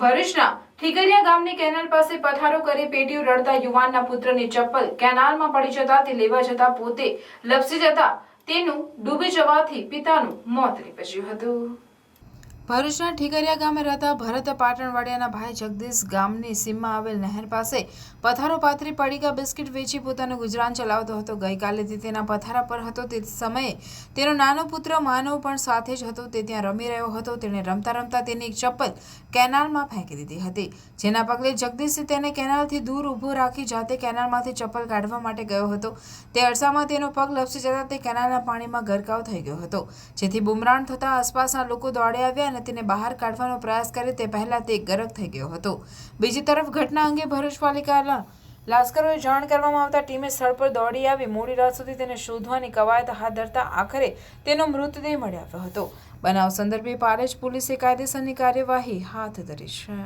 ભરૂચના ઠીકરિયા ગામની કેનાલ પાસે પથારો કરી પેટીઓ રડતા યુવાનના પુત્રની ચપ્પલ કેનાલમાં પડી જતા તે લેવા જતા પોતે લપસી જતા તેનું ડૂબી જવાથી પિતાનું મોત નીપજ્યું હતું। ભરૂચના ઠીકરિયા ગામે રહેતા ભરત પાટણવાડિયાના ભાઈ જગદીશ ગામની સીમમાં આવેલ નહેર પાસે પથારો પાથરી પડીકા બિસ્કિટ વેચી પોતાનું ગુજરાન ચલાવતો હતો। ગઈકાલે તે તેના પથારા પર હતો તે સમયે તેનો નાનો પુત્ર માનવ પણ સાથે જ હતો। તે ત્યાં રમી રહ્યો હતો। તેણે રમતા રમતા તેની એક ચપ્પલ કેનાલમાં ફેંકી દીધી હતી, જેના પગલે જગદીશે તેને કેનાલથી દૂર ઊભો રાખી જાતે કેનાલમાંથી ચપ્પલ કાઢવા માટે ગયો હતો। તે અરસામાં તેનો પગ લપસી જતા તે કેનાલના પાણીમાં ગરકાવ થઈ ગયો હતો, જેથી બુમરાણ થતા આસપાસના લોકો દોડી આવ્યા અને તેને બહાર કાઢવાનો પ્રયાસ કરે તે પહેલા તે ગરક થઈ ગયો હતો। બીજી તરફ ઘટના અંગે ભરૂચ પાલિકાના લાશ્કરોએ જાણ કરવામાં આવતા ટીમે સ્થળ પર દોડી આવી મોડી રાત સુધી તેને શોધવાની કવાયત હાથ ધરતા આખરે તેનો મૃતદેહ મળી આવ્યો હતો। બનાવ સંદર્ભે પારેજ પોલીસે કાયદેસરની કાર્યવાહી હાથ ધરી છે।